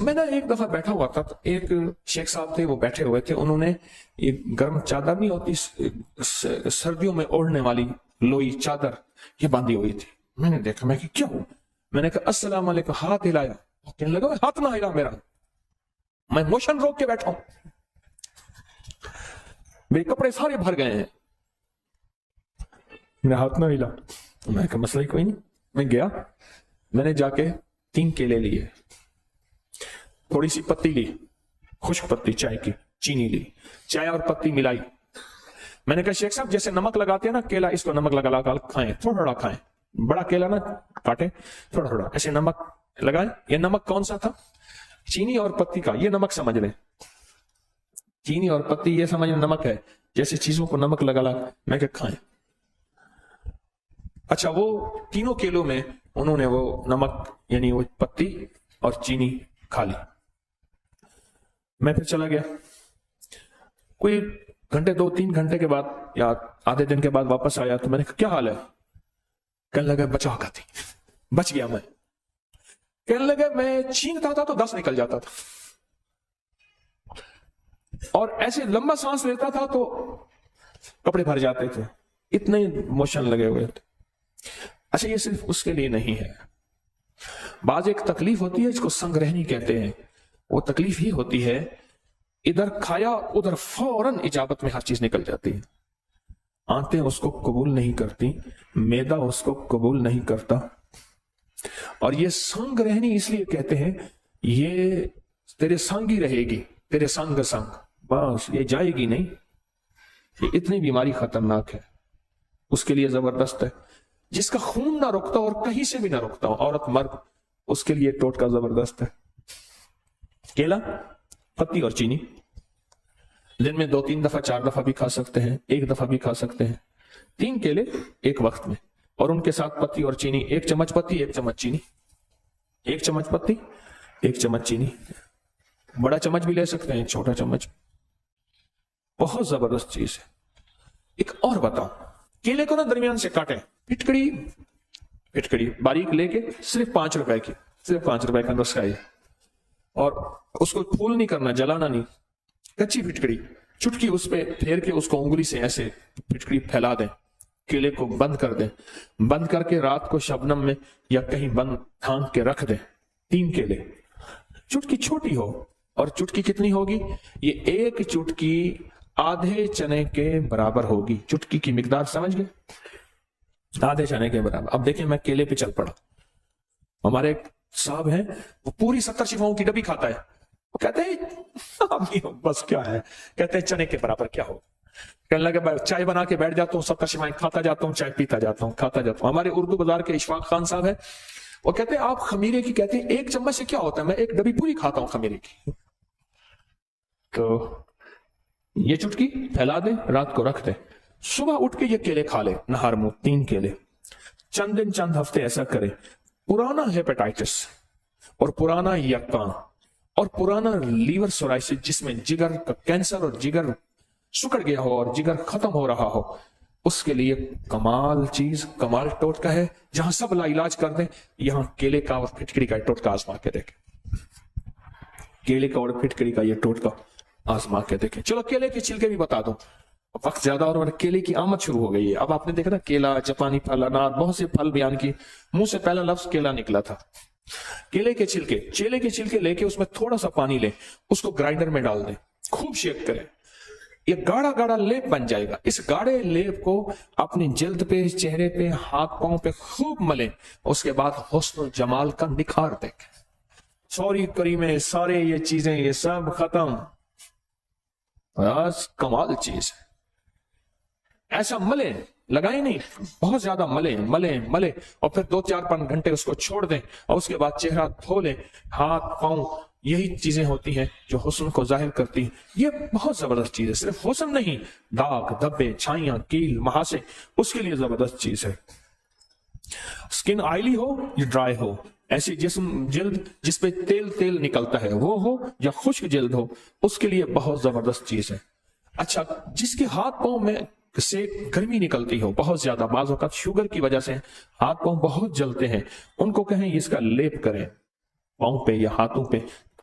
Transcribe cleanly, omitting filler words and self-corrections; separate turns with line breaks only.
میں نے ایک دفعہ بیٹھا ہوا تھا، ایک شیخ صاحب تھے، وہ بیٹھے ہوئے تھے، انہوں نے یہ گرم چادر نہیں ہوتی سردیوں میں اوڑھنے والی لوئی چادر یہ باندھی ہوئی تھی. میں نے دیکھا، میں کہ کیا ہو؟ میں نے کہا السلام علیکم، ہاتھ ہلایا. کہنے لگا ہاتھ نہ ہلا میرا، میں موشن روک کے بیٹھا ہوں، میرے کپڑے سارے بھر گئے ہیں، میرا ہاتھ نہ ہلا. میں کہا مسئلہ ہی کوئی نہیں. میں گیا، میں نے جا کے 3 کیلے لیے، تھوڑی سی پتی لی، خشک پتی چائے کی، چینی لی، چائے اور پتی ملائی. میں نے کہا شیخ صاحب جیسے نمک لگاتے ہیں نا کیلا، اس کو نمک لگا لگا کھائیں، تھوڑا تھوڑا کھائیں، بڑا کیلا نہ کاٹیں، تھوڑا تھوڑا ایسے نمک لگائیں. یہ نمک کون سا تھا؟ چینی اور پتی کا. یہ نمک سمجھ لیں، چینی اور پتی یہ سمجھ لیں نمک ہے، جیسے چیزوں کو نمک لگا لگا. میں کہ کھائیں. اچھا، وہ تینوں کیلوں میں انہوں نے وہ نمک یعنی وہ پتی اور چینی کھا لی. میں پھر چلا گیا. کوئی گھنٹے 2-3 گھنٹے کے بعد یا آدھے دن کے بعد واپس آیا تو میں نے کہا کیا حال ہے؟ کہنے لگا بچا کھاتی، بچ گیا میں. کہنے لگا میں چھینکتا تھا تو 10 نکل جاتا تھا، اور ایسے لمبا سانس لیتا تھا تو کپڑے بھر جاتے تھے، اتنے موشن لگے ہوئے تھے. اچھا، یہ صرف اس کے لیے نہیں ہے. بعض ایک تکلیف ہوتی ہے جس کو سنگ رہنی کہتے ہیں. وہ تکلیف ہی ہوتی ہے ادھر کھایا ادھر فوراً اجابت میں ہر چیز نکل جاتی ہے. آنتیں اس کو قبول نہیں کرتی، معدہ اس کو قبول نہیں کرتا. اور یہ سنگ رہنی اس لیے کہتے ہیں، یہ تیرے سنگ ہی رہے گی، تیرے سنگ سنگ، بس یہ جائے گی نہیں. یہ اتنی بیماری خطرناک ہے، اس کے لیے زبردست ہے. جس کا خون نہ رکتا اور کہیں سے بھی نہ رکتا ہو، عورت مرد، اس کے لیے ٹوٹکا زبردست ہے. کیلا، پتی اور چینی دن میں 2-3 دفعہ 4 دفعہ بھی کھا سکتے ہیں، 1 دفعہ بھی کھا سکتے ہیں. 3 کیلے ایک وقت میں، اور ان کے ساتھ پتی اور چینی، 1 چمچ پتی 1 چمچ چینی، 1 چمچ پتی 1 چمچ چینی. بڑا چمچ بھی لے سکتے ہیں، چھوٹا چمچ. بہت زبردست چیز ہے. ایک اور بتاؤں، کیلے کو نا درمیان سے کاٹیں، پھٹکڑی باریک لے کے، صرف 5 روپے کی، صرف 5 روپے کا نسخہ ہے. اور اس کو پھول نہیں کرنا، جلانا نہیں، کچی پھٹکڑی، چٹکی اس پہ پھیر کے اس کو انگلی سے ایسے پھٹکڑی پھیلا دیں. کیلے کو بند کر دیں، بند کر کے رات کو شبنم میں یا کہیں بند ڈھانک کے رکھ دیں. 3 کیلے، چٹکی چھوٹی ہو، اور چٹکی کتنی ہوگی؟ یہ 1 چٹکی آدھے چنے کے برابر ہوگی. چٹکی کی مقدار سمجھ گئے؟ آدھے چنے کے برابر. اب دیکھیں میں کیلے پہ چل پڑا. ہمارے ایک صاحب ہیں، وہ پوری 70 شفاؤں کی ڈبی کھاتا ہے. وہ کہتے ہیں بس کیا ہے، کہتے ہیں چنے کے برابر کیا ہو. کہنے لگا چائے بنا کے بیٹھ جاتا ہوں، 70 شفائیں کھاتا جاتا ہوں، چائے پیتا جاتا ہوں، کھاتا جاتا ہوں. ہمارے اردو بازار کے اشفاق خان صاحب ہیں، وہ کہتے ہیں آپ خمیرے کی، کہتے ہیں 1 چمچ سے کیا ہوتا ہے، میں 1 ڈبی پوری کھاتا ہوں خمیرے کی. تو یہ چٹکی پھیلا دیں، رات کو رکھ دیں، صبح اٹھ کے یہ کیلے کھا لے نہار منہ. 3 کیلے، چند دن چند ہفتے ایسا کرے. پرانا ہیپیٹائٹس اور پرانا یکاں اور پرانا لیور سورائسس، جس میں جگر کا کینسر اور جگر سکڑ گیا ہو اور جگر ختم ہو رہا ہو، اس کے لیے کمال چیز، کمال ٹوٹکا ہے. جہاں سب لا علاج کر دیں، یہاں کیلے کا اور پھٹکڑی کا ٹوٹکا آزما کے دیکھیں. کیلے کا اور پھٹکڑی کا یہ ٹوٹکا آزما کے دیکھیں. چلو کیلے کے چھلکے بھی بتا دو، وقت زیادہ اور کیلے کی آمد شروع ہو گئی ہے. اب آپ نے دیکھا نا، کیلا، جاپانی پھل، انار، بہت سے پھل بیان کی، منہ سے پہلا لفظ کیلا نکلا تھا. کیلے کے چھلکے لے کے اس میں تھوڑا سا پانی لیں، اس کو گرائنڈر میں ڈال دیں، خوب شیک کریں. یہ گاڑا گاڑا لیپ بن جائے گا. اس گاڑے لیپ کو اپنی جلد پہ، چہرے پہ، ہاتھ پاؤں پہ خوب ملیں. اس کے بعد حسن و جمال کا نکھار دیکھیں. سوری کریمیں، سارے یہ چیزیں، یہ سب ختم. کمال چیز ہے. ایسا ملیں، لگائیں نہیں، بہت زیادہ ملیں اور پھر 2-4 گھنٹے اس کو چھوڑ دیں، اور اس کے بعد چہرہ دھو لیں. ہاتھ پاؤں، یہی چیزیں ہوتی ہیں جو حسن کو ظاہر کرتی ہیں. یہ بہت زبردست چیز ہے. صرف حسن نہیں، داغ، دھبے، چھائیاں، کیل، مہاسے، اس کے لیے زبردست چیز ہے. سکن آئلی ہو یا ڈرائی ہو، ایسی جلد جس پہ تیل نکلتا ہے وہ ہو یا خشک جلد ہو، اس کے لیے بہت زبردست چیز ہے. اچھا، جس کے ہاتھ پاؤں میں سے گرمی نکلتی ہو بہت زیادہ، بعض اوقات شوگر کی وجہ سے ہاتھ پاؤں بہت جلتے ہیں، ان کو کہیں اس کا لیپ کریں پاؤں پہ یا ہاتھوں پہ.